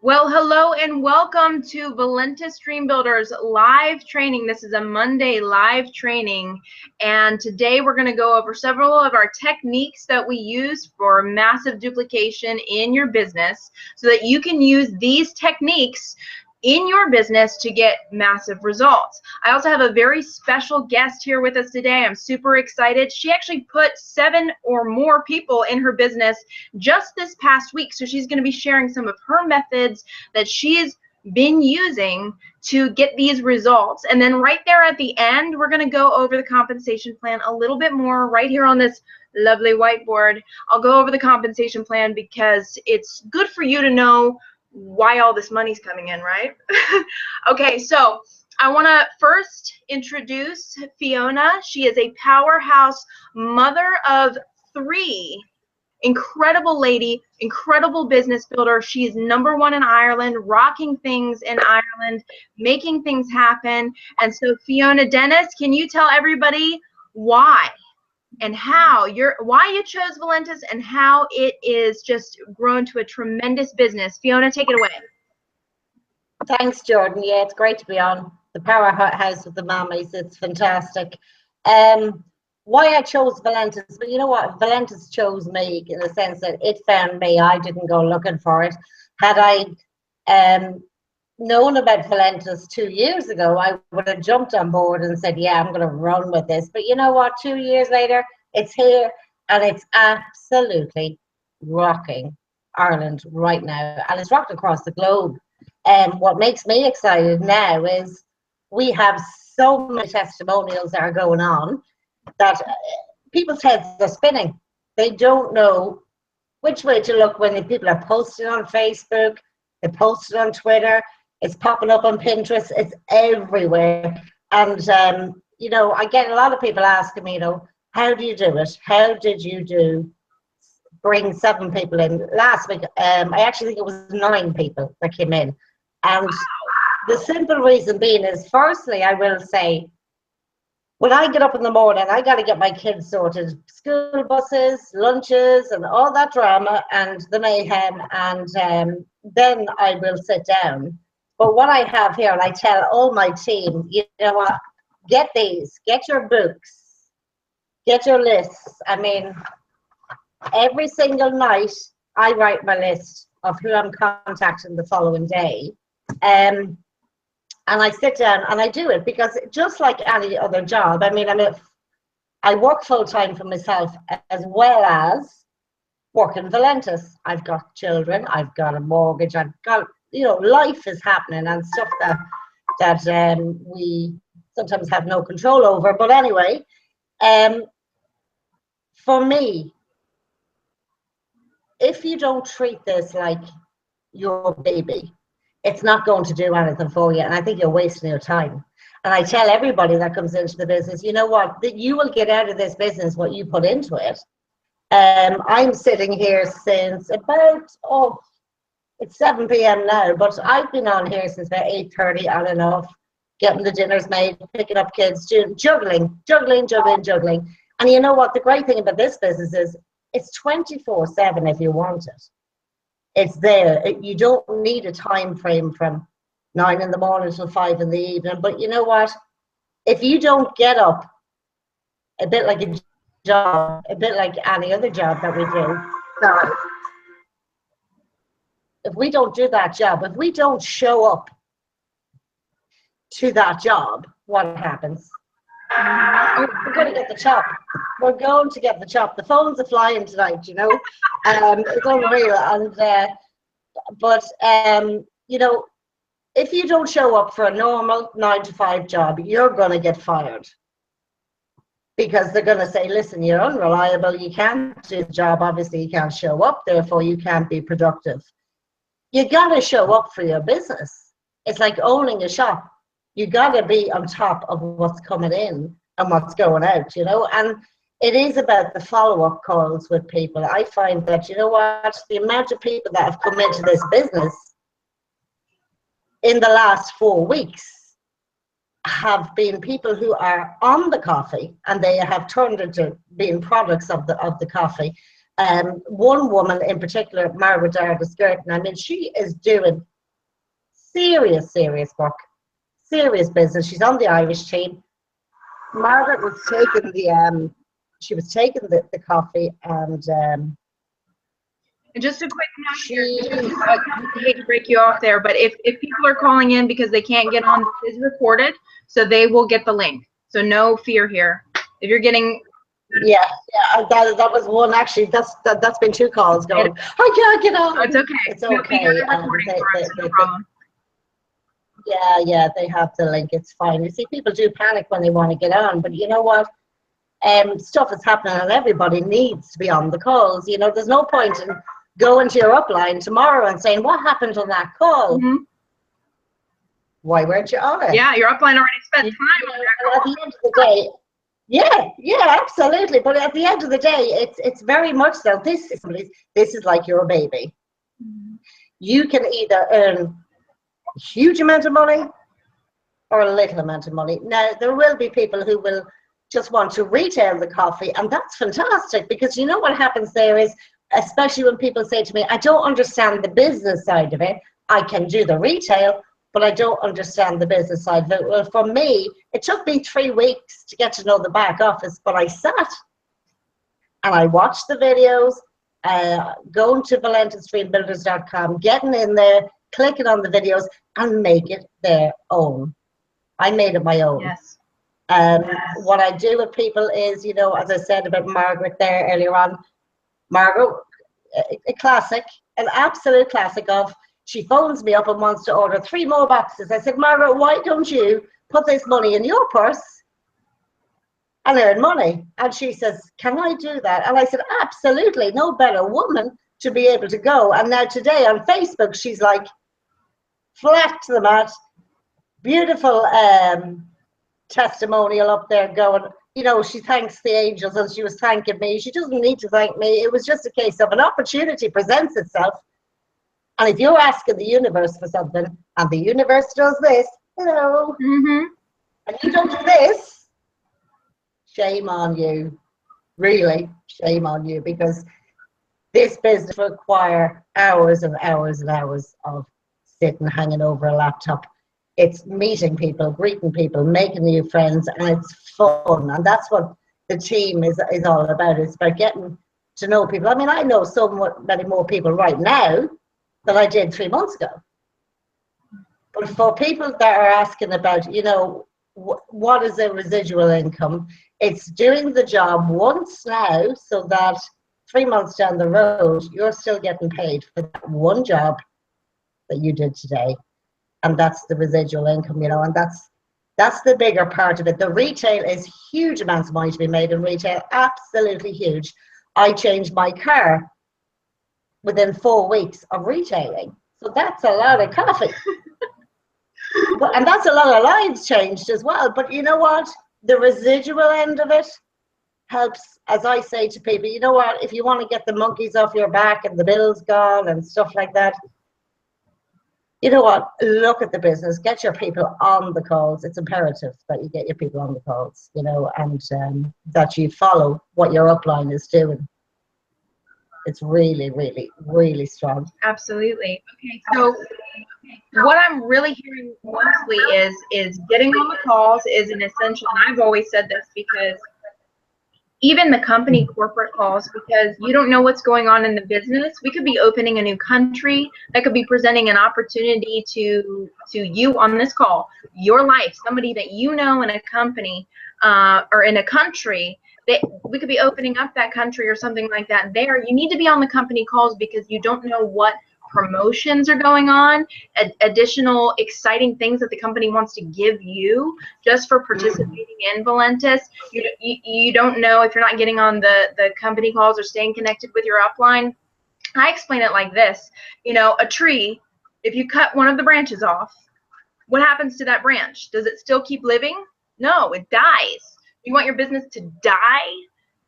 Well, hello and welcome to Valentus Dream Builders live training. This is a Monday live training, and today we're going to go over several of our techniques that we use for massive duplication in your business so that you can use these techniques in your business to get massive results. I also have a very special guest here with us today. I'm super excited. She actually put 7 or more people in her business just this past week. So she's going to be sharing some of her methods that she's been using to get these results. And then right there at the end, we're going to go over the compensation plan a little bit more right here on this lovely whiteboard. I'll go over the compensation plan because it's good for you to know why all this money's coming in, right? Okay, so I want to first introduce Fiona. She is a powerhouse mother of 3, incredible lady, incredible business builder. She is #1 in Ireland, rocking things in Ireland, making things happen. And so Fiona Dennis, can you tell everybody why and why you chose Valentus and how it is just grown to a tremendous business? Fiona, take it away. Thanks, Jordan. Yeah, it's great to be on the powerhouse with the mammies. It's fantastic. Why I chose Valentus, but you know what? Valentus chose me in the sense that it found me. I didn't go looking for it. Had I known about Valentus 2 years ago, I would have jumped on board and said, yeah, I'm going to run with this. But you know what? 2 years later, it's here and it's absolutely rocking Ireland right now. And it's rocked across the globe. And what makes me excited now is we have so many testimonials that are going on that people's heads are spinning. They don't know which way to look when the people are posting on Facebook, they posted on Twitter, it's popping up on Pinterest, it's everywhere. And you know, I get a lot of people asking me, you know, how do you do it? How did you bring 7 people in? Last week, I actually think it was 9 people that came in. And the simple reason being is, firstly, I will say, when I get up in the morning, I got to get my kids sorted, school buses, lunches, and all that drama and the mayhem, and then I will sit down. But what I have here, and I tell all my team, you know what, get these, get your books, get your lists. I mean, every single night, I write my list of who I'm contacting the following day. And I sit down and I do it because just like any other job, I mean, I work full-time for myself as well as working Valentus. I've got children, I've got a mortgage, I've got, you know, life is happening and stuff that we sometimes have no control over. But anyway, for me, if you don't treat this like your baby, it's not going to do anything for you, and I think you're wasting your time. And I tell everybody that comes into the business, you know what, that you will get out of this business what you put into it. I'm sitting here since about, it's 7 p.m. now, but I've been on here since about 8:30 on and off, getting the dinners made, picking up kids, juggling. And you know what, the great thing about this business is it's 24/7 if you want it. It's there. You don't need a time frame from 9 in the morning till 5 in the evening. But you know what? If you don't get up, a bit like a job, a bit like any other job that we do, sorry. If we don't do that job, if we don't show up to that job, what happens? We're going to get the chop. We're going to get the chop. The phones are flying tonight, you know. It's unreal. And you know, if you don't show up for a normal 9-to-5 job, you're going to get fired because they're going to say, listen, you're unreliable, you can't do the job, obviously you can't show up, therefore you can't be productive. You got to show up for your business. It's like owning a shop. You got to be on top of what's coming in and what's going out, you know. And it is about the follow-up calls with people. I find that, you know what, the amount of people that have come into this business in the last 4 weeks have been people who are on the coffee and they have turned into being products of the coffee. One woman in particular, Margaret Skirton, I mean, she is doing serious work, serious business. She's on the Irish team. Margaret was taking the coffee, and just a quick note here, I hate to break you off there, but if people are calling in because they can't get on, this is recorded, so they will get the link. So no fear here. If you're getting that was one, actually. That's been 2 calls going, I can't get on. It's okay. It's okay. No problem. Yeah, they have the link. It's fine. You see, people do panic when they want to get on, but you know what? Stuff is happening, and everybody needs to be on the calls. You know, there's no point in going to your upline tomorrow and saying, what happened on that call? Why weren't you on it? Yeah, your upline already spent time on that call. At the end of the day, yeah, absolutely. But at the end of the day, it's very much so. This is like your baby. You can either earn a huge amount of money or a little amount of money. Now, there will be people who will just want to retail the coffee, and that's fantastic, because you know what happens there is, especially when people say to me, I don't understand the business side of it. I can do the retail, but I don't understand the business side of it. Well, for me, it took me 3 weeks to get to know the back office, but I sat and I watched the videos, going to valentusdreambuilders.com, getting in there, clicking on the videos, and make it their own. I made it my own. Yes. What I do with people is, you know, as I said about Margaret there earlier on, Margaret, a classic, an absolute classic of, she phones me up and wants to order 3 more boxes. I said, Margaret, why don't you put this money in your purse and earn money? And she says, can I do that? And I said, absolutely, no better woman to be able to go. And now today on Facebook, she's like flat to the mat, beautiful testimonial up there going, you know, she thanks the angels and she was thanking me. She doesn't need to thank me. It was just a case of an opportunity presents itself. And if you're asking the universe for something and the universe does this, hello, and you don't do this, shame on you. Really, shame on you, because this business requires hours and hours and hours of sitting, hanging over a laptop. It's meeting people, greeting people, making new friends, and it's fun. And that's what the team is all about. It's about getting to know people. I mean, I know somewhat many more people right now than I did 3 months ago. But for people that are asking about, you know, what is a residual income? It's doing the job once now, so that 3 months down the road, you're still getting paid for that one job that you did today. And that's the residual income, you know, and that's the bigger part of it. The retail is huge amounts of money to be made in retail, absolutely huge. I changed my car within 4 weeks of retailing. So that's a lot of coffee. And that's a lot of lives changed as well. But you know what? The residual end of it helps, as I say to people, you know what? If you want to get the monkeys off your back and the bills gone and stuff like that, you know what? Look at the business. Get your people on the calls. It's imperative that you get your people on the calls, you know, and that you follow what your upline is doing. It's really, really, really strong. Absolutely. Okay, so what I'm really hearing mostly is getting on the calls is an essential, and I've always said this, because even the company corporate calls, because you don't know what's going on in the business. We could be opening a new country that could be presenting an opportunity to you on this call, your life, somebody that you know in a company or in a country. We could be opening up that country or something like that there. You need to be on the company calls, because you don't know what promotions are going on, additional exciting things that the company wants to give you just for participating in Valentus. You don't know if you're not getting on the company calls or staying connected with your upline. I explain it like this. You know, a tree, if you cut one of the branches off, what happens to that branch? Does it still keep living? No, it dies. You want your business to die?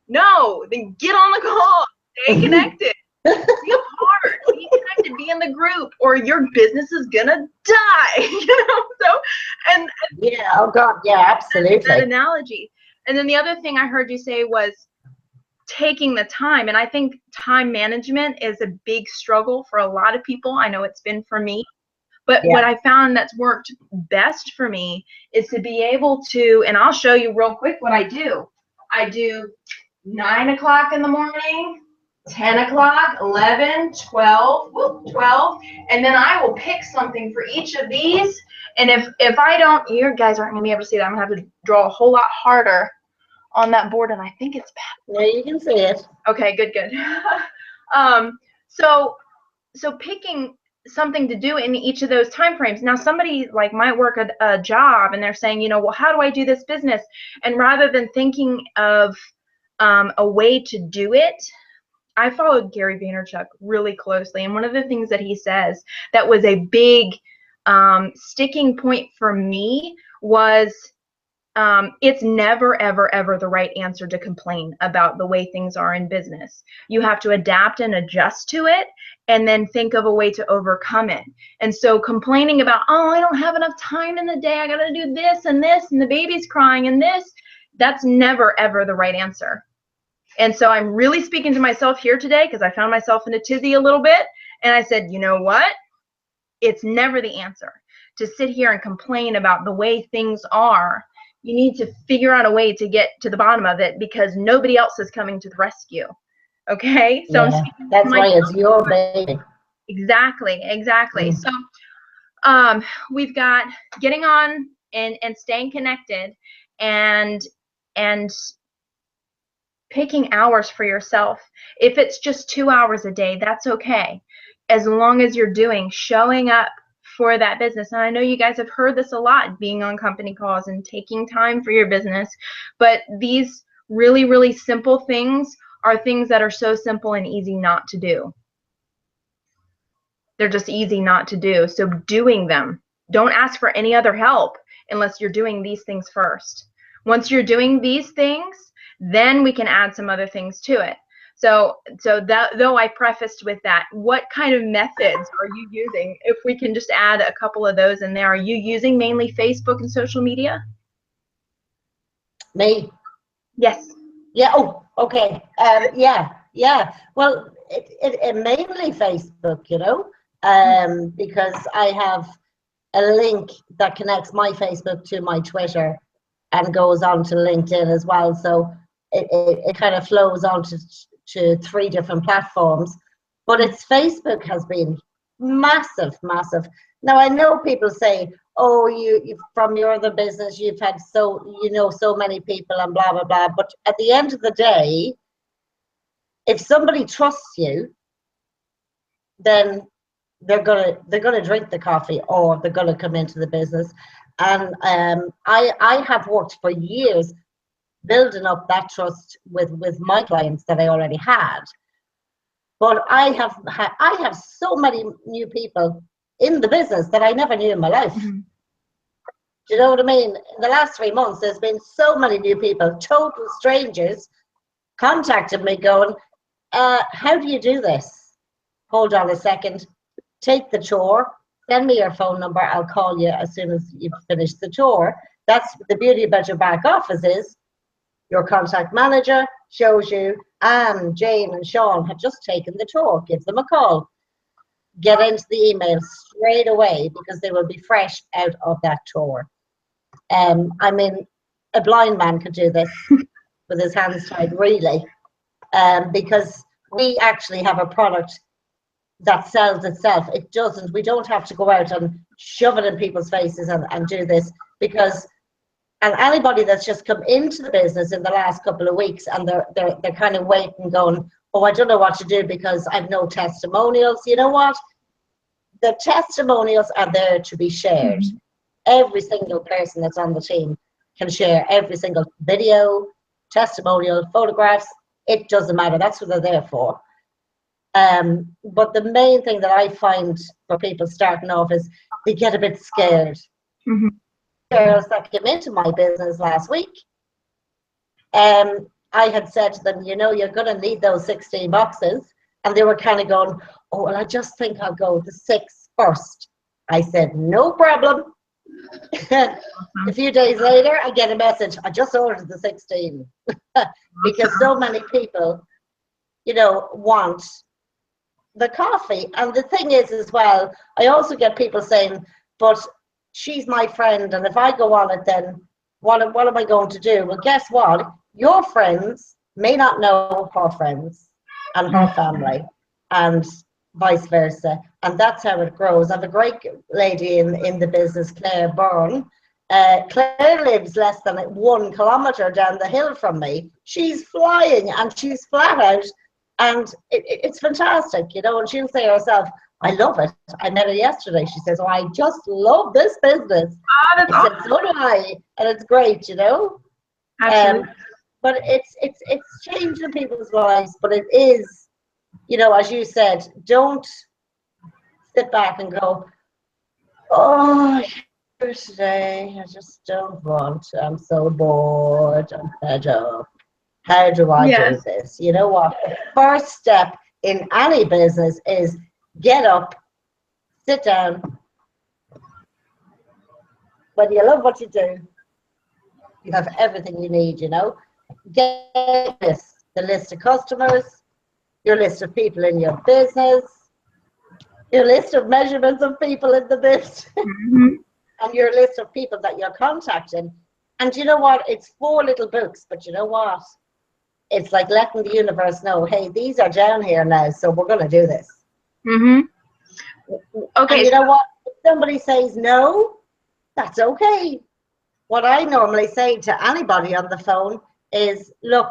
No, then get on the call, stay connected. Be a part, be connected, be in the group, or your business is gonna die. You know, so and yeah, oh God, yeah, absolutely. That analogy. And then the other thing I heard you say was taking the time, and I think time management is a big struggle for a lot of people. I know it's been for me. But Yeah. what I found that's worked best for me is to be able to, and I'll show you real quick what I do. I do 9 o'clock in the morning, 10 o'clock, 11, 12, 12, and then I will pick something for each of these. And if I don't, you guys aren't going to be able to see that. I'm going to have to draw a whole lot harder on that board, and I think it's bad. Yeah, you can see it. Okay, good. So picking something to do in each of those time frames. Now, somebody like might work a job, and they're saying, you know, well, how do I do this business? And rather than thinking of a way to do it, I followed Gary Vaynerchuk really closely, and one of the things that he says that was a big sticking point for me was it's never, ever, ever the right answer to complain about the way things are in business. You have to adapt and adjust to it, and then think of a way to overcome it. And so complaining about, oh, I don't have enough time in the day, I gotta do this, and the baby's crying, and this, that's never, ever the right answer. And so I'm really speaking to myself here today, because I found myself in a tizzy a little bit, and I said, you know what? It's never the answer to sit here and complain about the way things are. You need to figure out a way to get to the bottom of it, because nobody else is coming to the rescue. Okay? So Yeah, that's why it's your baby. Exactly. So we've got getting on and staying connected, and picking hours for yourself. If it's just 2 hours a day, that's okay, as long as you're showing up for that business. And I know you guys have heard this a lot, being on company calls and taking time for your business, but these really, really simple things are things that are so simple and easy not to do. They're just easy not to do. So doing them, don't ask for any other help unless you're doing these things first. Once you're doing these things, then we can add some other things to it. So that, though I prefaced with that, what kind of methods are you using? If we can just add a couple of those in there. Are you using mainly Facebook and social media? Me? Yes. Yeah. Oh, okay. Yeah. Well, it mainly Facebook, you know, because I have a link that connects my Facebook to my Twitter and goes on to LinkedIn as well. So it kind of flows on to 3 different platforms. But it's Facebook has been massive. Now, I know people say, oh, you from your other business, you've had so many people and blah, blah, blah. But at the end of the day, if somebody trusts you, then they're gonna drink the coffee, or they're gonna come into the business. And I have worked for years building up that trust with my clients that I already had. But I have so many new people in the business that I never knew in my life. Mm-hmm. Do you know what I mean? In the last 3 months, there's been so many new people, total strangers, contacted me going, how do you do this? Hold on a second. Take the tour. Send me your phone number. I'll call you as soon as you've finished the tour. That's the beauty about your back office is your contact manager shows you, Anne, Jane, and Sean have just taken the tour. Give them a call. Get into the email straight away, because they will be fresh out of that tour. I mean, a blind man could do this with his hands tied, really, because we actually have a product that sells itself. It doesn't. We don't have to go out and shove it in people's faces and do this, because and anybody that's just come into the business in the last couple of weeks and they're kind of waiting, going, oh, I don't know what to do because I've no testimonials. You know what? The testimonials are there to be shared. Mm-hmm. Every single person that's on the team can share every single video, testimonial, photographs. It doesn't matter. That's what they're there for. But the main thing that I find for people starting off is they get a bit scared. Mm-hmm. Girls that came into my business last week, I had said to them, you know, you're going to need those 16 boxes. And they were kind of going, oh, well, I just think I'll go the 6 first. I said, no problem. A few days later, I get a message, I just ordered the 16. Because so many people, you know, want the coffee. And the thing is as well, I also get people saying, but she's my friend, and if I go on it, then what am I going to do? Well, guess what? Your friends may not know her friends and her family, and vice versa. And that's how it grows. I have a great lady in the business, Claire Byrne. Claire lives less than 1 kilometre down the hill from me. She's flying and she's flat out, and it's fantastic, you know. And she'll say herself, I love it. I met her yesterday. She says, oh, I just love this business. Oh, that's I awesome. said, so do I. And it's great, you know. Absolutely. But it's changing people's lives. But it is, you know, as you said, don't sit back and go, oh, here today, I just don't want to. I'm so bored. I'm fed up. How do I do this? You know what? The first step in any business is get up, sit down. When you love what you do, you have everything you need, you know. Get the list of customers, your list of people in your business, your list of measurements of people in the business, and your list of people that you're contacting. And you know what? It's 4 little books, but you know what? It's like letting the universe know, hey, these are down here now, so we're going to do this. Okay. And you know what? If somebody says no, that's okay. What I normally say to anybody on the phone is, look,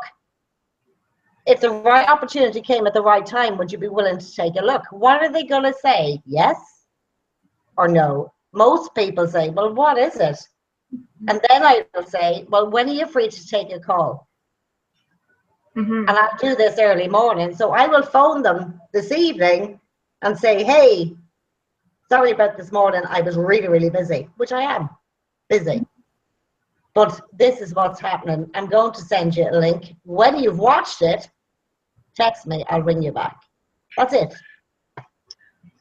if the right opportunity came at the right time, would you be willing to take a look? What are they going to say? Yes or no? Most people say, well, what is it? And then I will say, well, when are you free to take a call? And I'll do this early morning. So I will phone them this evening and say, hey, sorry about this morning. I was really, really busy, which I am busy. But this is what's happening. I'm going to send you a link. When you've watched it, text me. I'll ring you back. That's it.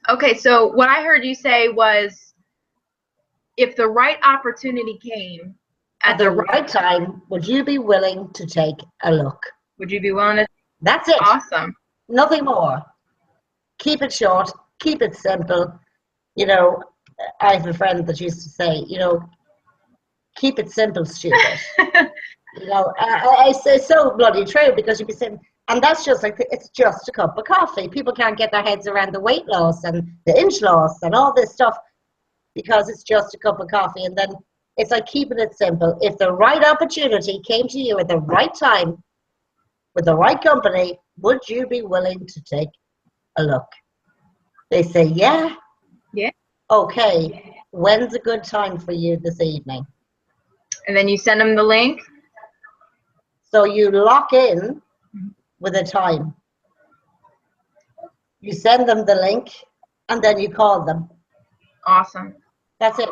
Okay, so what I heard you say was, if the right opportunity came at the right time, would you be willing to take a look? Would you be willing to? That's it. Awesome. Nothing more. Keep it short. Keep it simple. You know, I have a friend that used to say, you know, keep it simple, stupid. You know, I say so bloody true, because you'd be saying, and that's just like, it's just a cup of coffee. People can't get their heads around the weight loss and the inch loss and all this stuff, because it's just a cup of coffee. And then it's like keeping it simple. If the right opportunity came to you at the right time, with the right company, would you be willing to take a look? They say, yeah. Yeah. Okay. When's a good time for you this evening? And then you send them the link. So you lock in with a time. You send them the link, and then you call them. Awesome. That's it.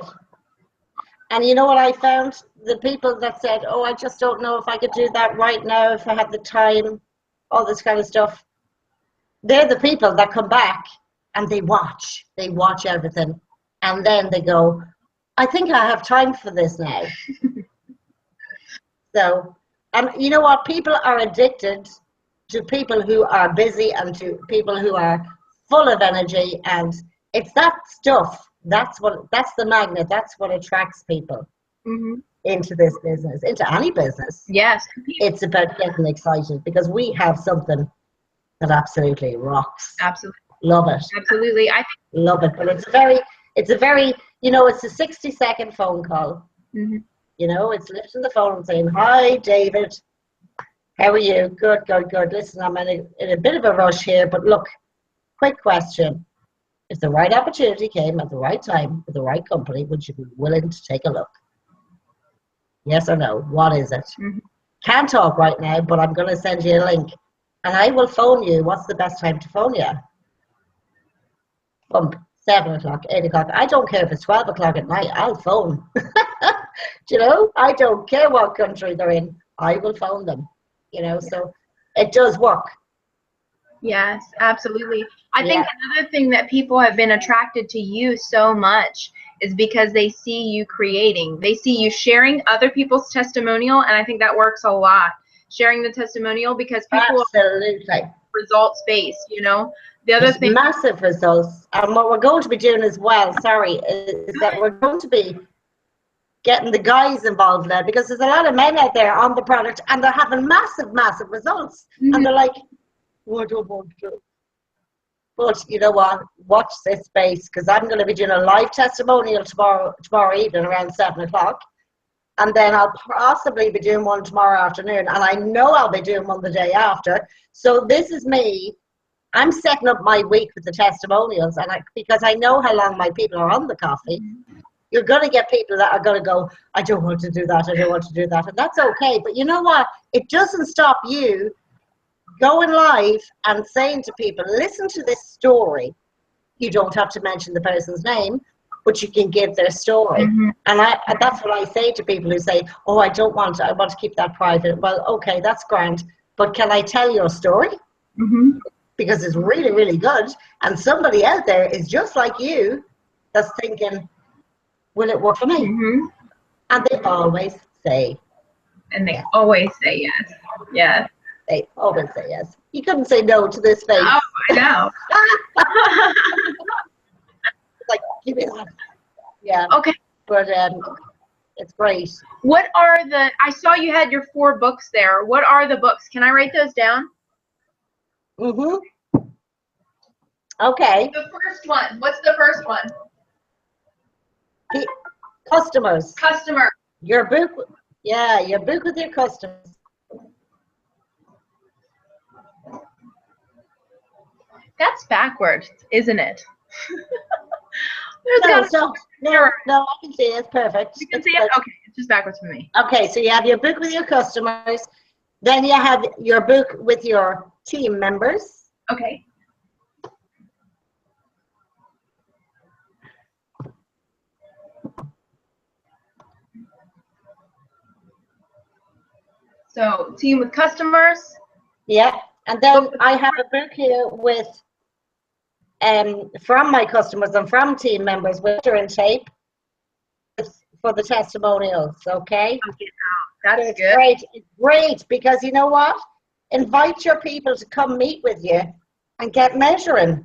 And you know what I found? The people that said, oh, I just don't know if I could do that right now, if I had the time, all this kind of stuff. They're the people that come back and they watch everything. And then they go, I think I have time for this now. So, you know what? People are addicted to people who are busy and to people who are full of energy. And it's that stuff. That's the magnet. That's what attracts people into this business, into any business. Yes. It's about getting excited, because we have something that absolutely rocks. Absolutely. Love it. Absolutely. Love it. But it's a very, you know, it's a 60-second phone call. You know, it's lifting the phone and saying, hi, David. How are you? Good, good, good. Listen, I'm in a bit of a rush here, but look, quick question. If the right opportunity came at the right time with the right company, would you be willing to take a look? Yes or no? What is it? Can't talk right now, but I'm going to send you a link. And I will phone you. What's the best time to phone you? 7 o'clock, 8 o'clock. I don't care if it's 12 o'clock at night. I'll phone. You know, I don't care what country they're in. I will phone them. You know, so it does work. Yes, absolutely. I think another thing that people have been attracted to you so much is because they see you creating. They see you sharing other people's testimonial, and I think that works a lot. Sharing the testimonial, because people are results-based, you know. The other There's thing, massive results. And what we're going to be doing as well, sorry, is that we're going to be getting the guys involved now, because there's a lot of men out there on the product and they're having massive results. And they're like, oh, I don't want to. But you know what? Watch this space, because I'm going to be doing a live testimonial tomorrow evening around 7 o'clock. And then I'll possibly be doing one tomorrow afternoon. And I know I'll be doing one the day after. So this is me. I'm setting up my week with the testimonials. And because I know how long my people are on the coffee. You're going to get people that are going to go, I don't want to do that, I don't want to do that. And that's okay. But you know what? It doesn't stop you going live and saying to people, listen to this story. You don't have to mention the person's name, but you can give their story. And that's what I say to people who say, oh, I want to keep that private. Well, okay, that's grand. But can I tell your story? Because it's really good. And somebody out there is just like you that's thinking, will it work for me? And they always say. And they always say yes. Yes. They always say yes. You couldn't say no to this face. Oh, I know. Like, give me that. Yeah. Okay. But it's great. What are I saw you had your 4 books there. What are the books? Can I write those down? Okay. The first one. What's the first one? Customers. Customer. Your book. Yeah, your book with your customers. That's backwards, isn't it? No, I can see it. It's perfect. You can see it? Okay, it's just backwards for me. Okay, so you have your book with your customers. Then you have your book with your team members. Okay. So, team with customers. Yeah, and then I have a book here with from my customers and from team members with in tape for the testimonials. Okay. That's it's good. Great. It's great because you know what? Invite your people to come meet with you and get measuring,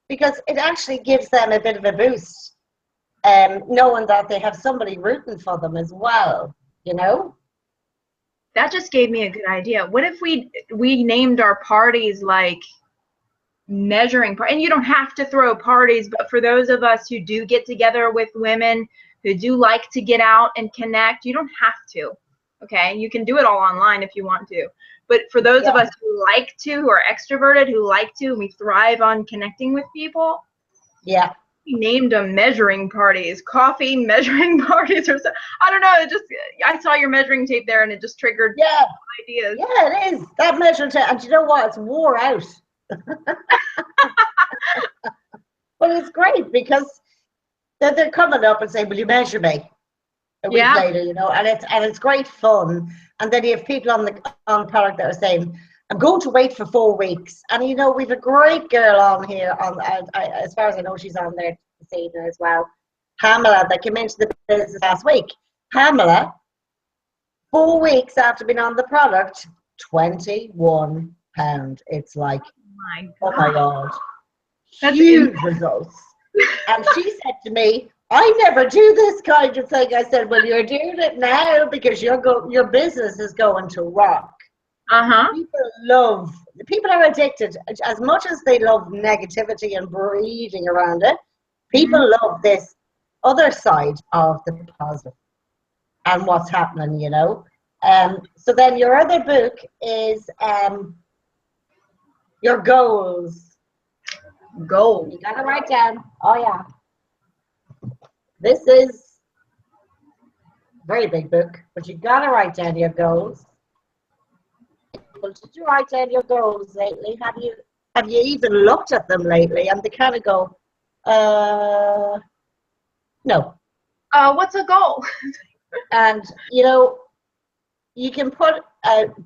because it actually gives them a bit of a boost, knowing that they have somebody rooting for them as well. You know. That just gave me a good idea. What if we named our parties like measuring and you don't have to throw parties, but for those of us who do get together with women who do like to get out and connect, you don't have to. Okay, you can do it all online if you want to, but for those of us who like to, who are extroverted, who like to, and we thrive on connecting with people, we named them measuring parties, coffee measuring parties, or so. I don't know. It just, I saw your measuring tape there, and it just triggered ideas. Yeah, it is that measuring tape, and you know what? It's wore out. But it's great because they're coming up and saying, "Will you measure me?" A week later, you know, and it's great fun. And then you have people on the product that are saying, I'm going to wait for 4 weeks. And, you know, we've a great girl on here, as far as I know, she's on there this evening as well. Pamela, that came into the business last week. Pamela, 4 weeks after being on the product, £21. It's like, oh my God. That's huge results. And she said to me, I never do this kind of thing. I said, well, you're doing it now because your business is going to rock. People are addicted. As much as they love negativity and breathing around it, people love this other side of the positive and what's happening, you know. So then your other book is your goals. Goals. You gotta write down. Oh yeah. This is a very big book, but you gotta write down your goals. Well, did you write down your goals lately? Have you even looked at them lately? And they kind of go, no. What's a goal? And you know, you can put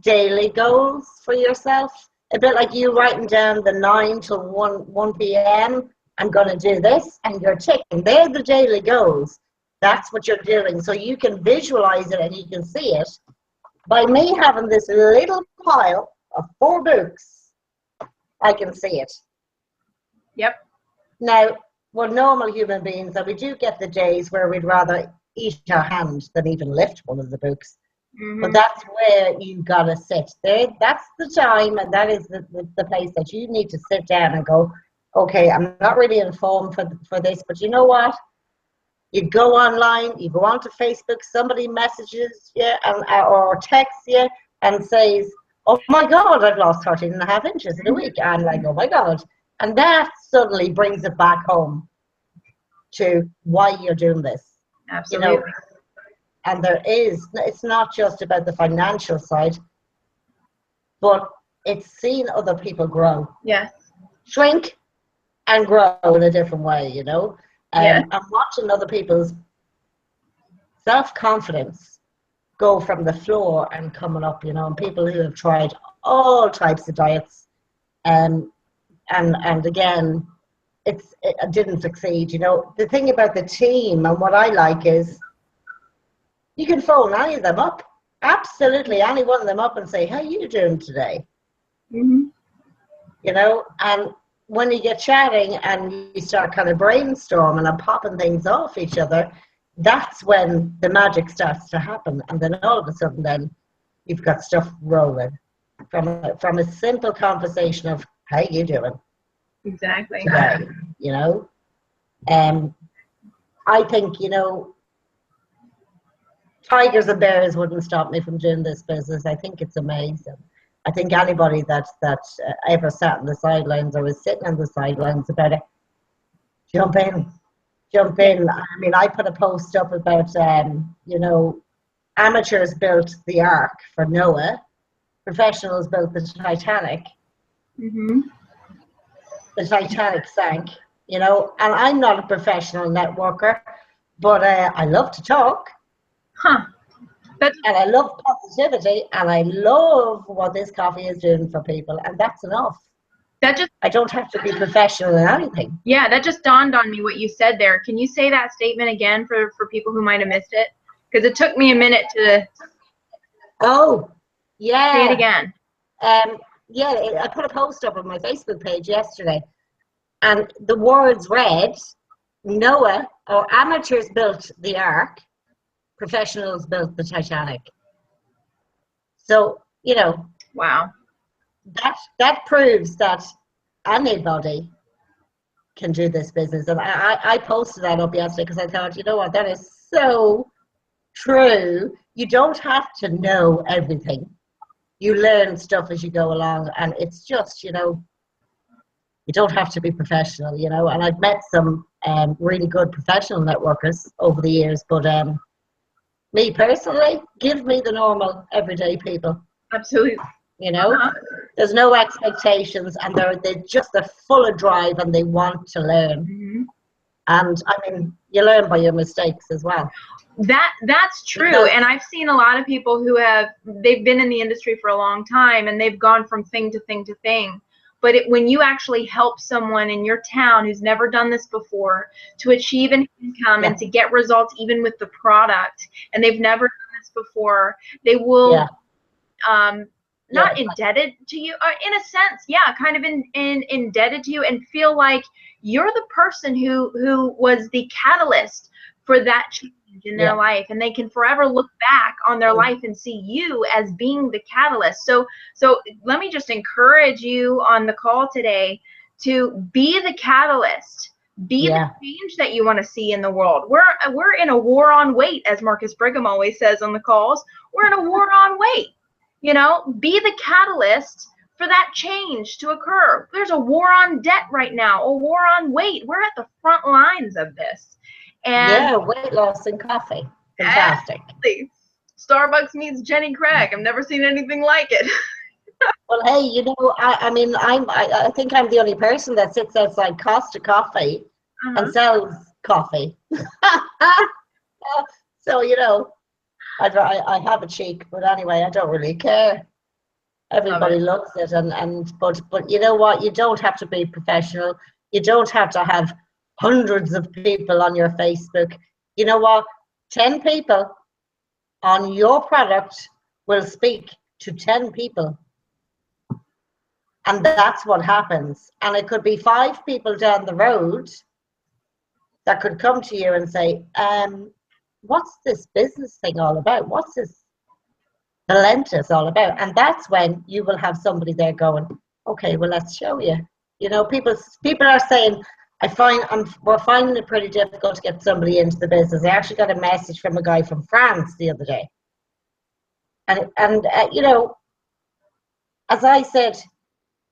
daily goals for yourself. A bit like you writing down the 9 till 1 p.m. I'm going to do this, and you're ticking. They're the daily goals. That's what you're doing. So you can visualize it and you can see it. By me having this little pile of 4 books, I can see it. Yep. Now, we're normal human beings, and we do get the days where we'd rather eat our hand than even lift one of the books. But that's where you gotta sit there. That's the time, and that is the place that you need to sit down and go, okay, I'm not really informed for this, but you know what? You go online, you go onto Facebook, somebody messages you or texts you and says, oh my God, I've lost 13.5 inches in a week. I'm like, oh my God. And that suddenly brings it back home to why you're doing this. Absolutely. You know, and it's not just about the financial side, but it's seeing other people grow. Yes. Shrink and grow in a different way, you know. Yes. And watching other people's self-confidence go from the floor and coming up, you know, and people who have tried all types of diets, and again, it didn't succeed. You know, the thing about the team and what I like is you can phone any of them up, absolutely any one of them up, and say, how are you doing today? You know, and when you get chatting and you start kind of brainstorming and popping things off each other, that's when the magic starts to happen. And then all of a sudden, then you've got stuff rolling from a simple conversation of how you doing? Exactly. Today, you know. I think, you know, tigers and bears wouldn't stop me from doing this business. I think it's amazing. I think anybody that ever sat on the sidelines or was sitting on the sidelines about it, jump in. I mean, I put a post up about, you know, amateurs built the Ark for Noah, professionals built the Titanic. The Titanic sank, you know, and I'm not a professional networker, but I love to talk. And I love positivity, and I love what this coffee is doing for people, and that's enough. I don't have to be professional in anything. Yeah, that just dawned on me what you said there. Can you say that statement again for people who might have missed it? Because it took me a minute to. Oh, yeah. Say it again. Yeah, I put a post up on my Facebook page yesterday, and the words read, Noah, or amateurs built the Ark, professionals built the Titanic. So, you know, wow, that proves that anybody can do this business. And I posted that up yesterday because I thought, you know what, that is so true. You don't have to know everything. You learn stuff as you go along, and it's just, you know, you don't have to be professional, you know. And I've met some really good professional networkers over the years, but me personally, give me the normal everyday people. Absolutely. You know, there's no expectations, and they're full of drive, and they want to learn. And I mean, you learn by your mistakes as well. That's true. And I've seen a lot of people who they've been in the industry for a long time, and they've gone from thing to thing to thing. But when you actually help someone in your town who's never done this before to achieve an income and to get results even with the product, and they've never done this before, they will not indebted to you, in a sense, kind of indebted to you, and feel like you're the person who was the catalyst for that change in their life, and they can forever look back on their life and see you as being the catalyst. So let me just encourage you on the call today to be the catalyst, be the change that you want to see in the world. We're in a war on weight, as Marcus Brigham always says on the calls. We're in a war on weight. You know, be the catalyst for that change to occur. There's a war on debt right now, a war on weight. We're at the front lines of this. And weight loss and coffee. Fantastic. Absolutely. Starbucks meets Jenny Craig. I've never seen anything like it. Well, hey, you know, I mean, I think I'm the only person that sits outside Costa Coffee and sells coffee. So, you know, I have a cheek, but anyway, I don't really care. Everybody loves it, but you know what? You don't have to be professional. You don't have to have hundreds of people on your Facebook. You know what? 10 people on your product will speak to 10 people, And that's what happens. And it could be 5 people down the road that could come to you and say, what's this business thing all about? What's this Valentus all about? And that's when you will have somebody there going, okay, well, let's show you. You know, people are saying, we're finding it pretty difficult to get somebody into the business. I actually got a message from a guy from France the other day. And you know, as I said,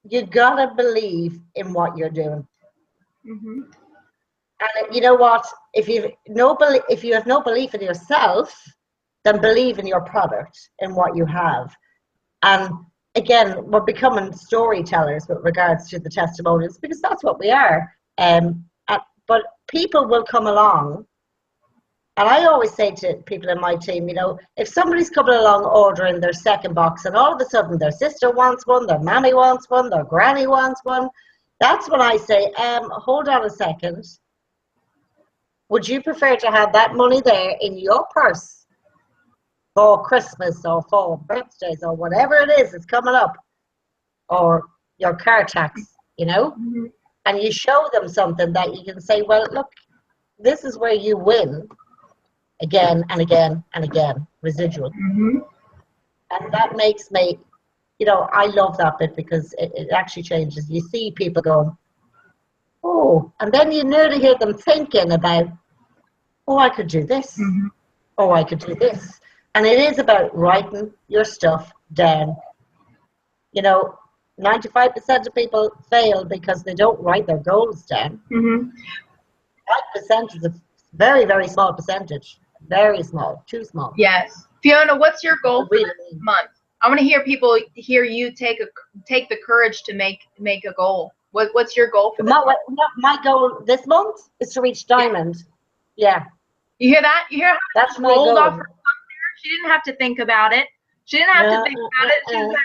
you gotta believe in what you're doing. Mm-hmm. And you know what? If you have no belief in yourself, then believe in your product, in what you have. And again, we're becoming storytellers with regards to the testimonials, because that's what we are. But people will come along. And I always say to people in my team, you know, if somebody's coming along ordering their second box and all of a sudden their sister wants one, their mammy wants one, their granny wants one, that's when I say, hold on a second. Would you prefer to have that money there in your purse for Christmas or for birthdays or whatever it is that's coming up, or your car tax, you know? Mm-hmm. And you show them something that you can say, well, look, this is where you win. Again and again and again, residual. Mm-hmm. And that makes me, you know, I love that bit, because it actually changes. You see people going, oh, and then you nearly hear them thinking about, oh, I could do this. Mm-hmm. Oh, I could do this. And it is about writing your stuff down. You know, 95% of people fail because they don't write their goals down. Mm-hmm. 5% is a very, very small percentage. Very small, too small. Yes. Fiona, what's your goal for this month? I want to hear you take the courage to make a goal. What's your goal for this month? My goal this month is to reach diamond. Yeah. You hear that? You hear how that's my rolled goal. Off her tongue there? She didn't have to think about it. She didn't have to think about it. She said, no.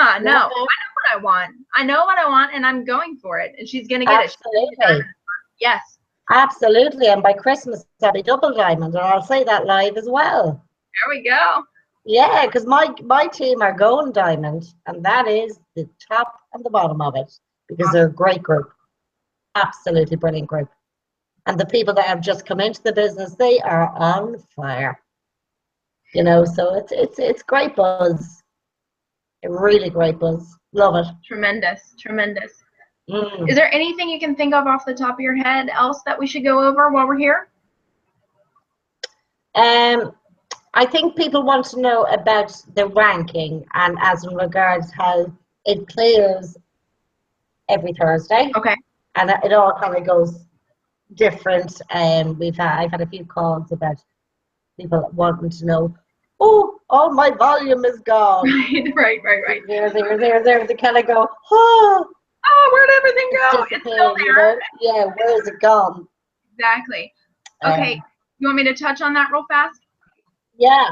I know what I want. I know what I want, and I'm going for it. And she's going to get it. Absolutely. Yes. Absolutely. And by Christmas, I'll be double diamond, and I'll say that live as well. There we go. Yeah, because my team are going diamond, and that is the top and the bottom of it, because they're a great group. Absolutely brilliant group. And the people that have just come into the business, they are on fire. You know, so it's great buzz. A really great buzz. Love it. Tremendous. Is there anything you can think of off the top of your head else that we should go over while we're here? I think people want to know about the ranking, and as in regards how it clears every Thursday. Okay. And it all kind of goes different. I've had a few calls about people wanting to know, oh, all my volume is gone. Right. There. They kind of go, oh, where'd everything go? It's still there. You know? Yeah, where is it gone? Exactly. Okay. You want me to touch on that real fast? Yeah.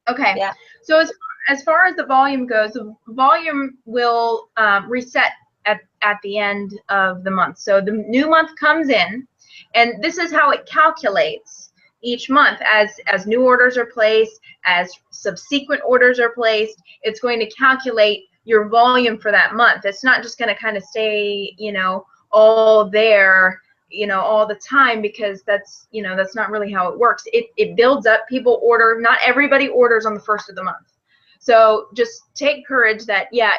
Okay. Yeah. So as far as the volume goes, the volume will reset at the end of the month. So the new month comes in, and this is how it calculates each month as new orders are placed, as subsequent orders are placed. It's going to calculate your volume for that month. It's not just going to kind of stay, you know, all there, you know, all the time, because that's, you know, that's not really how it works. It builds up. People order. Not everybody orders on the first of the month. So just take courage that, yeah,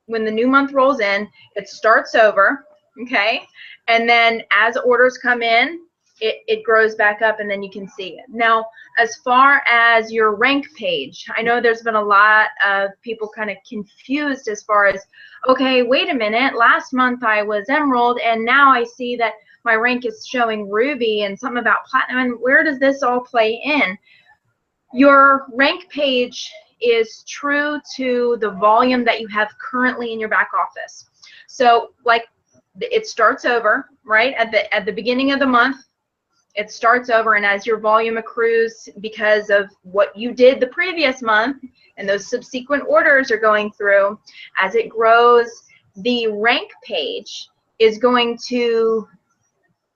when the new month rolls in, it starts over, okay? And then as orders come in, it grows back up, and then you can see it. Now, as far as your rank page, I know there's been a lot of people kind of confused as far as, okay, wait a minute, last month I was emerald, and now I see that my rank is showing ruby and something about platinum, and where does this all play in? Your rank page is true to the volume that you have currently in your back office. So like it starts over, right? At the beginning of the month, it starts over, and as your volume accrues because of what you did the previous month and those subsequent orders are going through, as it grows, the rank page is going to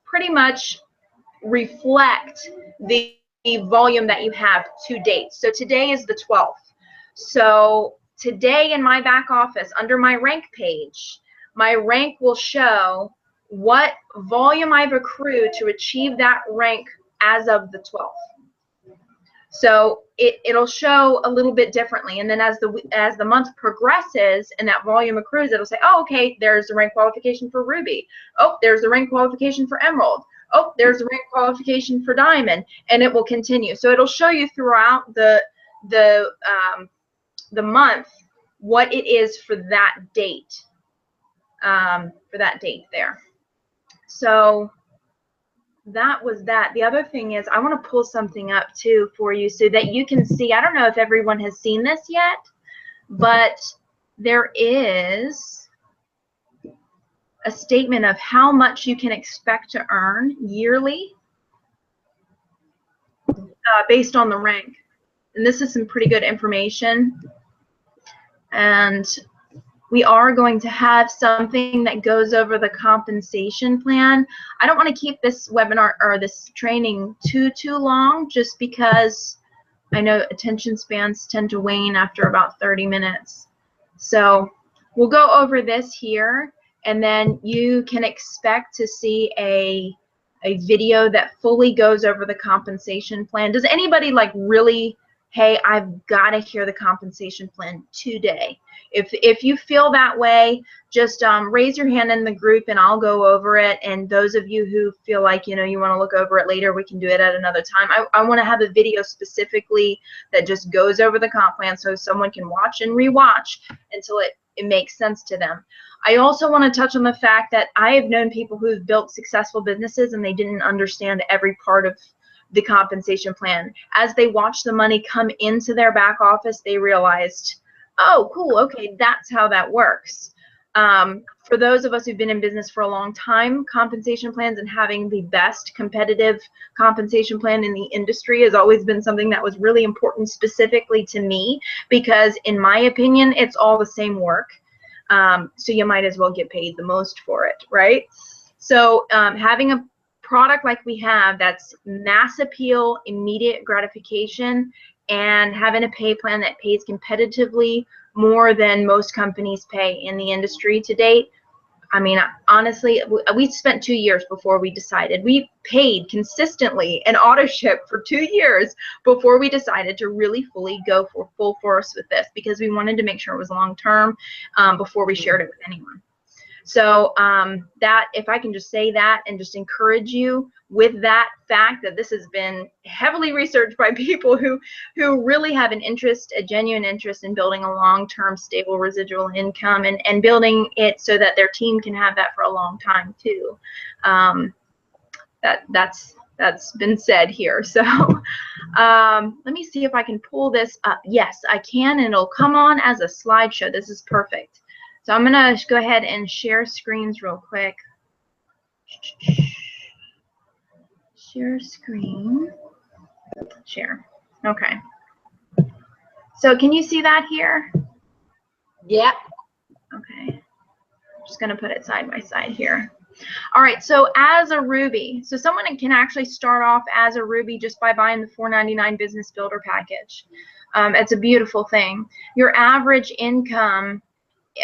pretty much reflect the volume that you have to date. So today is the 12th. So today in my back office, under my rank page, my rank will show what volume I've accrued to achieve that rank as of the 12th. So it'll show a little bit differently, and then as the month progresses and that volume accrues, it'll say, oh, okay, there's the rank qualification for Ruby. Oh, there's the rank qualification for Emerald. Oh, there's the rank qualification for Diamond, and it will continue. So it'll show you throughout the month what it is for that date, there. So that was that. The other thing is I want to pull something up too for you so that you can see. I don't know if everyone has seen this yet, but there is a statement of how much you can expect to earn yearly based on the rank. And this is some pretty good information. And we are going to have something that goes over the compensation plan. I don't want to keep this webinar or this training too long, just because I know attention spans tend to wane after about 30 minutes. So we'll go over this here, and then you can expect to see a video that fully goes over the compensation plan. Does anybody like really, hey, I've got to hear the compensation plan today? If you feel that way, just raise your hand in the group and I'll go over it. And those of you who feel like, you want to look over it later, we can do it at another time. I want to have a video specifically that just goes over the comp plan so someone can watch and rewatch until it makes sense to them. I also want to touch on the fact that I have known people who've built successful businesses and they didn't understand every part of the compensation plan. As they watched the money come into their back office, they realized, oh, cool, okay, that's how that works. For those of us who've been in business for a long time, compensation plans and having the best competitive compensation plan in the industry has always been something that was really important specifically to me, because in my opinion, it's all the same work. So you might as well get paid the most for it, right? So having a product like we have that's mass appeal, immediate gratification, and having a pay plan that pays competitively more than most companies pay in the industry to date. I mean, honestly, we spent 2 years before we decided. We paid consistently an auto ship for 2 years before we decided to really fully go for full force with this, because we wanted to make sure it was long term before we shared it with anyone. So that, if I can just say that and just encourage you with that fact that this has been heavily researched by people who really have an interest, a genuine interest in building a long-term stable residual income and building it so that their team can have that for a long time too. That's been said here. So let me see if I can pull this up. Yes, I can, and it'll come on as a slideshow. This is perfect. So I'm going to go ahead and share screens real quick. Share screen. Share. Okay. So can you see that here? Yeah. Okay. I'm just going to put it side by side here. All right. So as a Ruby, so someone can actually start off as a Ruby just by buying the $4.99 Business Builder package. It's a beautiful thing. Your average income,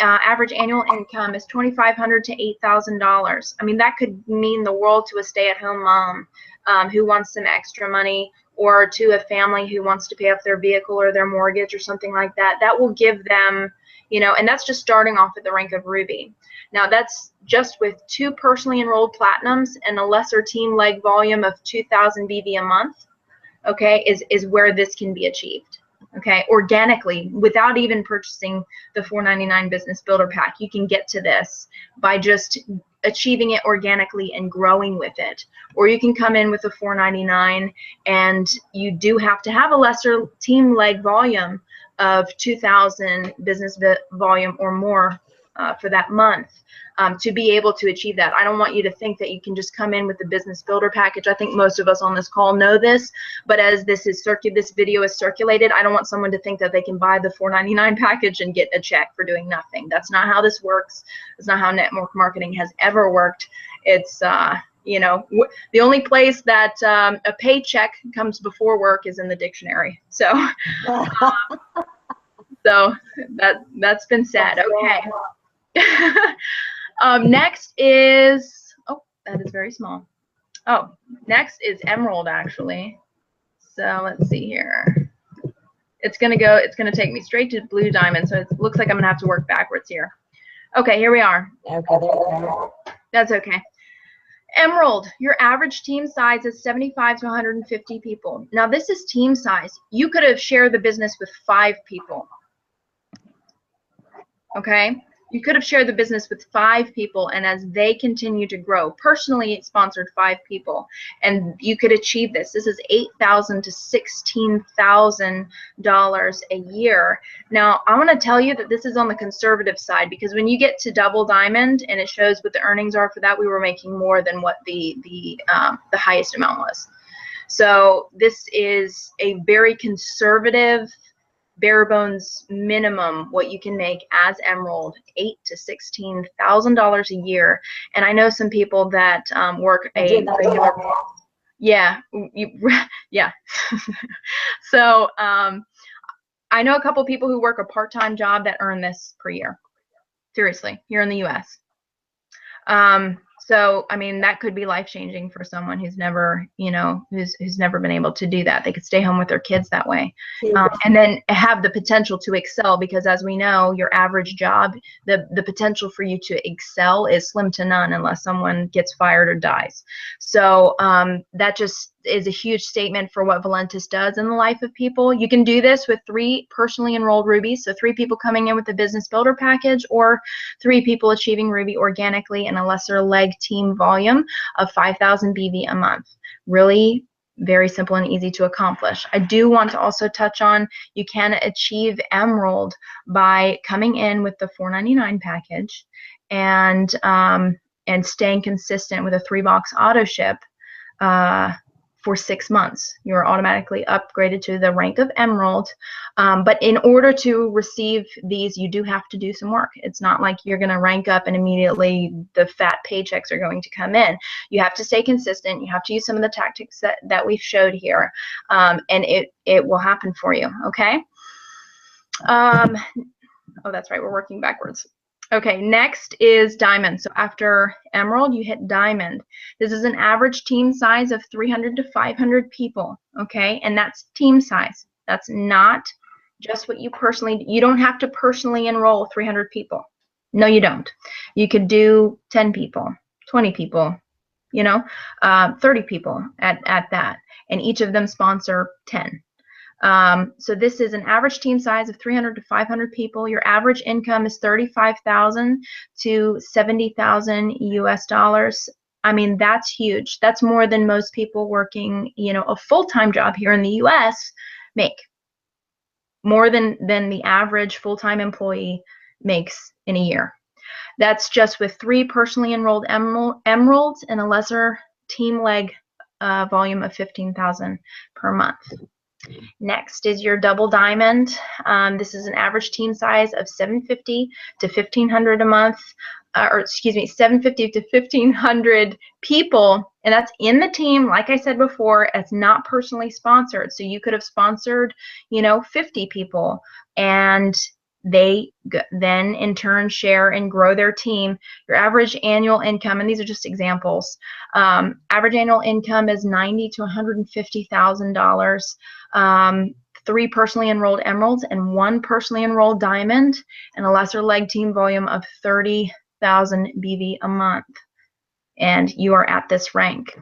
average annual income is $2,500 to $8,000. I mean, that could mean the world to a stay-at-home mom who wants some extra money, or to a family who wants to pay off their vehicle or their mortgage or something like that. That will give them, and that's just starting off at the rank of Ruby. Now, that's just with 2 personally enrolled platinums and a lesser team leg volume of 2,000 BV a month, okay, is where this can be achieved. Okay, organically, without even purchasing the $4.99 Business Builder Pack. You can get to this by just achieving it organically and growing with it. Or you can come in with a $4.99 and you do have to have a lesser team leg volume of 2,000 business volume or more for that month to be able to achieve that. I don't want you to think that you can just come in with the Business Builder package. I think most of us on this call know this, but as this video is circulated, I don't want someone to think that they can buy the $4.99 package and get a check for doing nothing. That's not how this works. It's not how network marketing has ever worked. It's the only place that a paycheck comes before work is in the dictionary. So So that's been said. Okay. Next is, oh, that is very small. Oh, next is emerald, actually. So let's see here. It's gonna take me straight to blue diamond. So it looks like I'm gonna have to work backwards here. Okay, here we are. Okay, there you go. That's okay. Emerald, your average team size is 75 to 150 people. Now this is team size. You could have shared the business with 5 people. Okay? You could have shared the business with 5 people, and as they continue to grow, personally sponsored 5 people, and you could achieve this. This is $8,000 to $16,000 a year. Now, I want to tell you that this is on the conservative side, because when you get to double diamond and it shows what the earnings are for that, we were making more than what the highest amount was. So this is a very conservative, bare bones minimum what you can make as emerald, $8,000 to $16,000 a year. And I know some people that work a regular, yeah, yeah. So I know a couple people who work a part-time job that earn this per year. Seriously, here in the U.S. So, I mean, that could be life-changing for someone who's never, you know, who's never been able to do that. They could stay home with their kids that way, and then have the potential to excel, because as we know, your average job, the potential for you to excel is slim to none unless someone gets fired or dies. So that just is a huge statement for what Valentus does in the life of people. You can do this with 3 personally enrolled rubies, so 3 people coming in with the business builder package, or 3 people achieving ruby organically in a lesser leg team volume of 5,000 BV a month. Really very simple and easy to accomplish. I do want to also touch on, you can achieve emerald by coming in with the $4.99 package and staying consistent with a 3-box auto ship for 6 months. You're automatically upgraded to the rank of emerald. But in order to receive these, you do have to do some work. It's not like you're going to rank up and immediately the fat paychecks are going to come in. You have to stay consistent. You have to use some of the tactics that we've showed here, and it will happen for you. Okay. Oh, that's right. We're working backwards. Okay, next is diamond. So after emerald, you hit diamond. This is an average team size of 300 to 500 people, okay? And that's team size. That's not just what you personally, you don't have to personally enroll 300 people. No, you don't. You could do 10 people, 20 people, you know, 30 people at that, and each of them sponsor 10. So this is an average team size of 300 to 500 people. Your average income is 35,000 to 70,000 US dollars. I mean, that's huge. That's more than most people working, you know, a full-time job here in the US make. More than the average full-time employee makes in a year. That's just with 3 personally enrolled emeralds and a lesser team leg volume of 15,000 per month. Next is your double diamond. This is an average team size of 750 to 1,500 a month, or excuse me, 750 to 1,500 people, and that's in the team. Like I said before, it's not personally sponsored. So you could have sponsored, you know, 50 people, and they then in turn share and grow their team. Your average annual income, and these are just examples, average annual income is $90,000 to $150,000. 3 personally enrolled emeralds and 1 personally enrolled diamond, and a lesser leg team volume of 30,000 BV a month, and you are at this rank.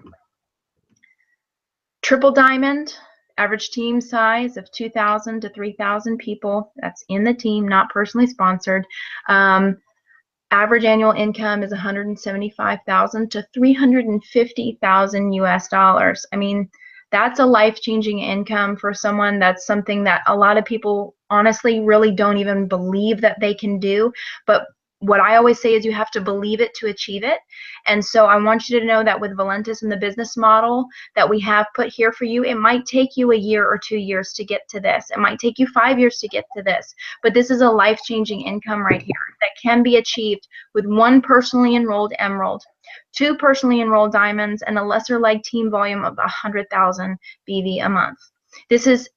Triple diamond, average team size of 2,000 to 3,000 people. That's in the team, not personally sponsored. Average annual income is 175,000 to 350,000 US dollars. I mean, that's a life-changing income for someone. That's something that a lot of people honestly really don't even believe that they can do. But what I always say is you have to believe it to achieve it. And so I want you to know that with Valentus and the business model that we have put here for you, it might take you a year or 2 years to get to this. It might take you 5 years to get to this. But this is a life-changing income right here that can be achieved with 1 personally enrolled emerald, 2 personally enrolled diamonds, and a lesser leg team volume of 100,000 BV a month. This is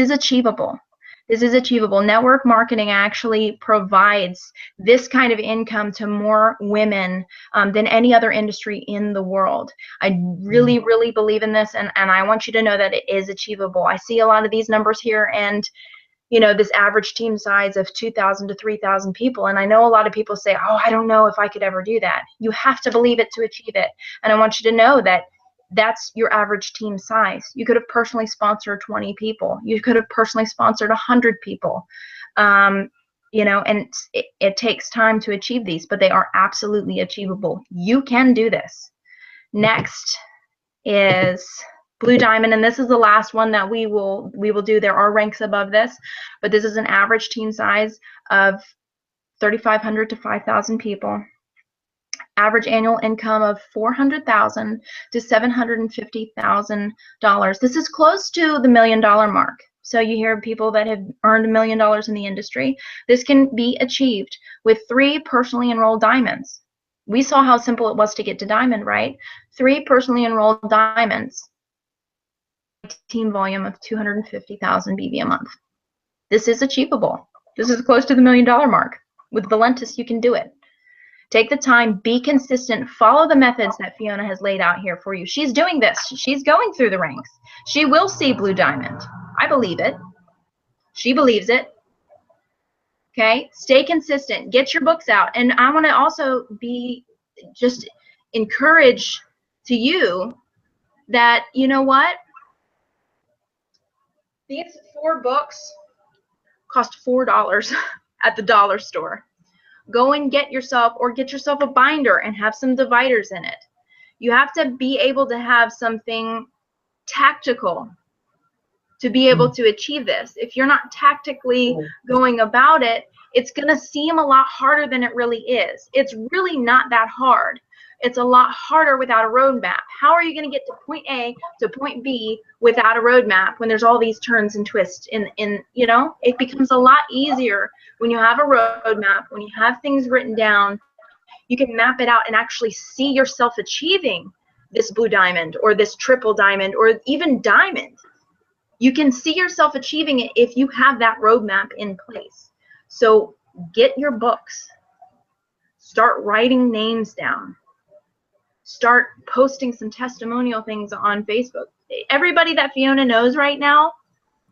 achievable. This is achievable. Network marketing actually provides this kind of income to more women than any other industry in the world. I really, really believe in this, and I want you to know that it is achievable. I see a lot of these numbers here, and you know, this average team size of 2,000 to 3,000 people. And I know a lot of people say, oh, I don't know if I could ever do that. You have to believe it to achieve it. And I want you to know that that's your average team size. You could have personally sponsored 20 people. You could have personally sponsored 100 people. You know, and it takes time to achieve these, but they are absolutely achievable. You can do this. Next is Blue Diamond, and this is the last one that we will do. There are ranks above this, but this is an average team size of 3,500 to 5,000 people. Average annual income of $400,000 to $750,000. This is close to the $1 million mark. So you hear people that have earned $1 million in the industry. This can be achieved with 3 personally enrolled diamonds. We saw how simple it was to get to diamond, right? 3 personally enrolled diamonds, team volume of 250,000 BB a month. This is achievable. This is close to the $1 million mark. With Valentus, you can do it. Take the time, be consistent, follow the methods that Fiona has laid out here for you. She's doing this. She's going through the ranks. She will see Blue Diamond. I believe it. She believes it. Okay? Stay consistent. Get your books out. And I want to also just encourage to you that, you know what? These 4 books cost $4 at the dollar store. Go and get yourself a binder and have some dividers in it. You have to be able to have something tactical to be able to achieve this. If you're not tactically going about it, it's going to seem a lot harder than it really is. It's really not that hard. It's a lot harder without a roadmap. How are you going to get to point A to point B without a roadmap when there's all these turns and twists in you know? It becomes a lot easier when you have a roadmap, when you have things written down. You can map it out and actually see yourself achieving this blue diamond or this triple diamond or even diamond. You can see yourself achieving it if you have that roadmap in place. So get your books. Start writing names down. Start posting some testimonial things on Facebook. Everybody that Fiona knows right now,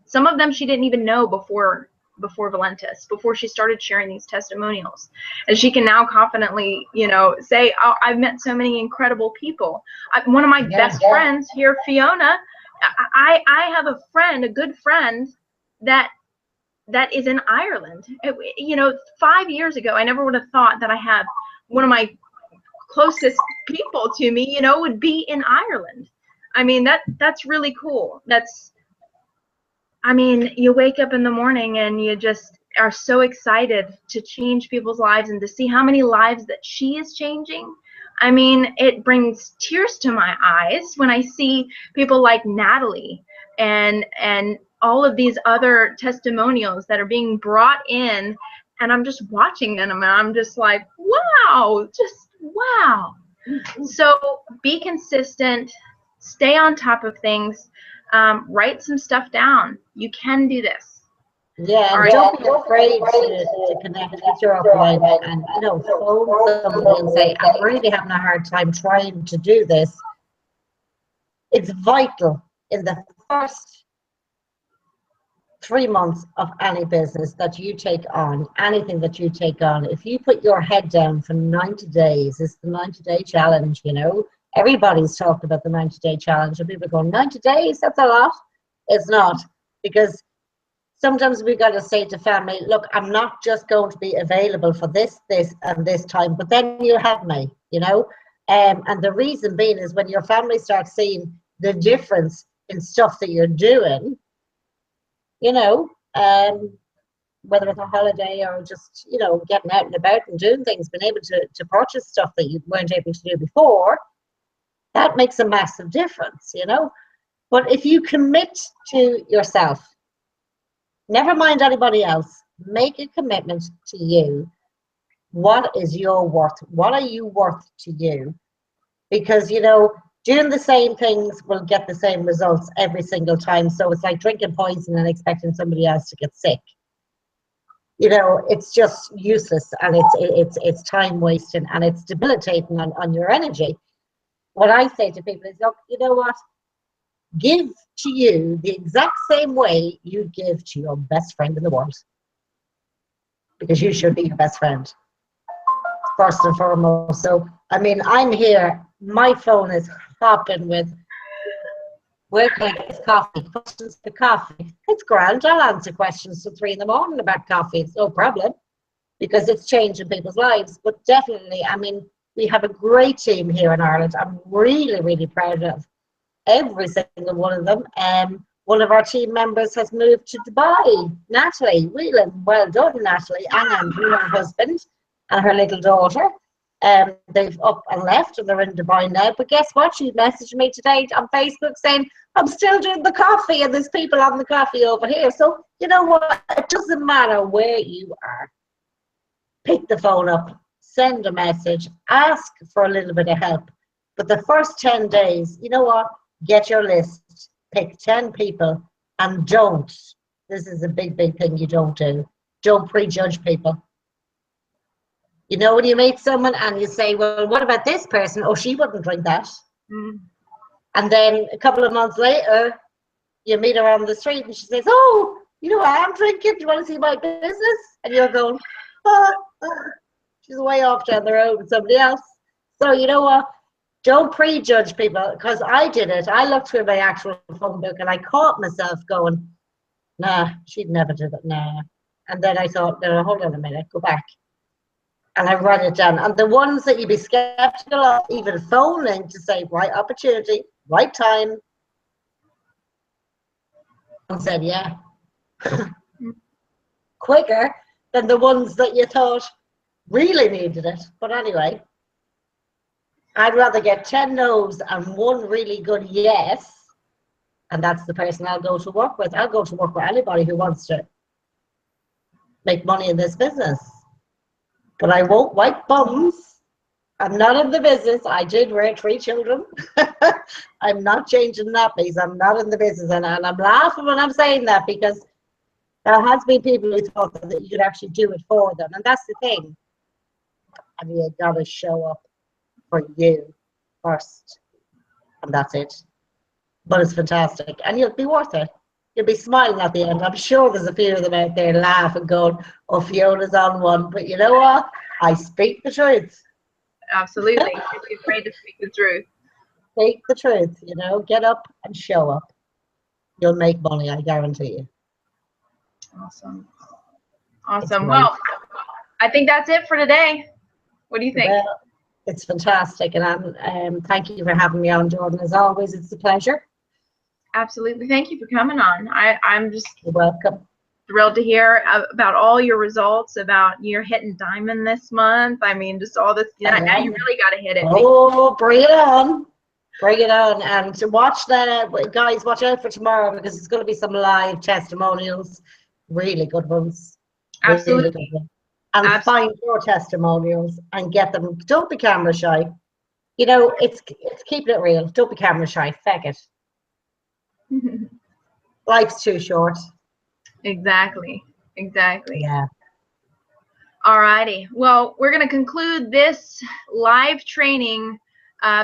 some of them she didn't even know before Valentus, before she started sharing these testimonials. And she can now confidently, you know, say, oh, I've met so many incredible people. One of my best friends here, Fiona, I have a friend, a good friend that is in Ireland. You know, 5 years ago, I never would have thought that I had one of my closest people to me, you know, would be in Ireland. I mean, that's really cool. I mean, you wake up in the morning and you just are so excited to change people's lives and to see how many lives that she is changing. I mean, it brings tears to my eyes when I see people like Natalie and all of these other testimonials that are being brought in, and I'm just watching them and I'm just like, wow, just wow. So be consistent, stay on top of things, write some stuff down. You can do this. Yeah, and don't be afraid to connect with your upline and, you know, phone somebody and say, I'm really having a hard time trying to do this. It's vital in the first 3 months of any business that you take on, anything that you take on. If you put your head down for 90 days, it's the 90-day challenge, you know. Everybody's talking about the 90-day challenge, and people are going, 90 days, that's a lot. It's not, because sometimes we got to say to family, look, I'm not just going to be available for this, and this time, but then you have me, you know. And the reason being is when your family starts seeing the difference in stuff that you're doing, you know, whether it's a holiday or just, you know, getting out and about and doing things, being able to purchase stuff that you weren't able to do before, that makes a massive difference, you know. But if you commit to yourself, never mind anybody else, make a commitment to you. What is your worth? What are you worth to you? Because, you know, Doing the same things will get the same results every single time. So it's like drinking poison and expecting somebody else to get sick. You know, it's just useless, and it's time wasting, and it's debilitating on your energy. What I say to people is, look, you know what? Give to you the exact same way you give to your best friend in the world, because you should be your best friend first and foremost. So, I mean, I'm here. My phone is hopping with, where can I get this coffee? Questions for coffee. It's grand. I'll answer questions till 3 in the morning about coffee. It's no problem, because it's changing people's lives. But definitely, I mean, we have a great team here in Ireland. I'm really, really proud of every single one of them. One of our team members has moved to Dubai, Natalie Whelan. Well done, Natalie, and Andrew, her husband, and her little daughter. They've up and left, and they're in Dubai now. But guess what? She messaged me today on Facebook saying, I'm still doing the coffee, and there's people on the coffee over here. So, you know what? It doesn't matter where you are. Pick the phone up, send a message, ask for a little bit of help. But the first 10 days, you know what? Get your list, pick 10 people, and don't. This is a big, big thing you don't do. Don't prejudge people. You know, when you meet someone and you say, well, what about this person? Oh, she wouldn't drink that. Mm. And then a couple of months later, you meet her on the street and she says, oh, you know, I am drinking. Do you want to see my business? And you're going, oh. She's way off down the road with somebody else. So, you know what? Don't prejudge people, because I did it. I looked through my actual phone book and I caught myself going, nah, she'd never do that, nah. And then I thought, no, hold on a minute, go back. And I wrote it down. And the ones that you'd be skeptical of, even phoning to say, right opportunity, right time, and said, yeah. Quicker than the ones that you thought really needed it. But anyway, I'd rather get 10 no's and one really good yes, and that's the person I'll go to work with. I'll go to work with anybody who wants to make money in this business. But I won't wipe bums. I'm not in the business. I did rear 3 children. I'm not changing nappies. I'm not in the business. And I'm laughing when I'm saying that, because there has been people who thought that you could actually do it for them. And that's the thing. I mean, you got to show up for you first. And that's it. But it's fantastic. And you'll be worth it. You'll be smiling at the end. I'm sure there's a few of them out there laughing, going, oh, Fiona's on one. But you know what? I speak the truth. Absolutely. Don't be afraid to speak the truth. Speak the truth, you know. Get up and show up. You'll make money, I guarantee you. Awesome. Awesome. Well, I think that's it for today. What do you think? Well, it's fantastic. And thank you for having me on, Jordan. As always, it's a pleasure. Absolutely. Thank you for coming on. I'm just You're welcome. Thrilled to hear about all your results, about you're hitting diamond this month. I mean, just all this. Now you really got to hit it. Oh, bring it on. Bring it on. And to watch guys, watch out for tomorrow, because it's going to be some live testimonials. Really good ones. Absolutely. Really good ones. And find your testimonials and get them. Don't be camera shy. You know, it's keeping it real. Don't be camera shy. Feck it. Life's too short. Exactly. Yeah. Alrighty. Well, we're going to conclude this live training.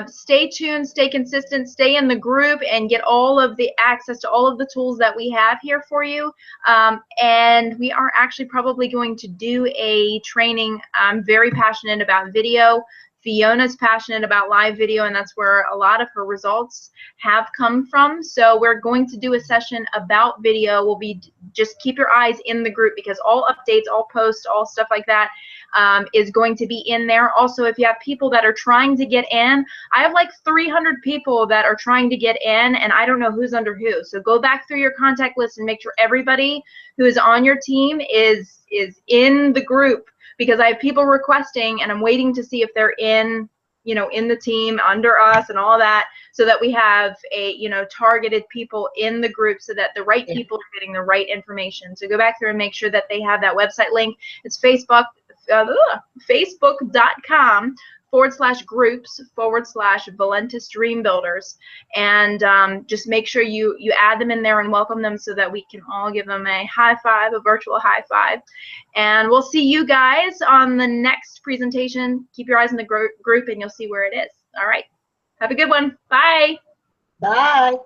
Stay tuned, stay consistent, stay in the group, and get all of the access to all of the tools that we have here for you. And we are actually probably going to do a training. I'm very passionate about video. Fiona's passionate about live video, and that's where a lot of her results have come from. So we're going to do a session about video. We'll be just keep your eyes in the group, because all updates, all posts, all stuff like that is going to be in there. Also, if you have people that are trying to get in, I have like 300 people that are trying to get in, and I don't know who's under who. So go back through your contact list and make sure everybody who is on your team is in the group, because I have people requesting, and I'm waiting to see if they're in, you know, in the team under us and all that, so that we have a, you know, targeted people in the group, so that the right people are getting the right information. So go back through and make sure that they have that website link. It's Facebook.com /groups/Valentus Dream Builders, and just make sure you add them in there and welcome them so that we can all give them a high five, a virtual high five. And we'll see you guys on the next presentation. Keep your eyes in the group and you'll see where it is. All right. Have a good one. Bye. Bye.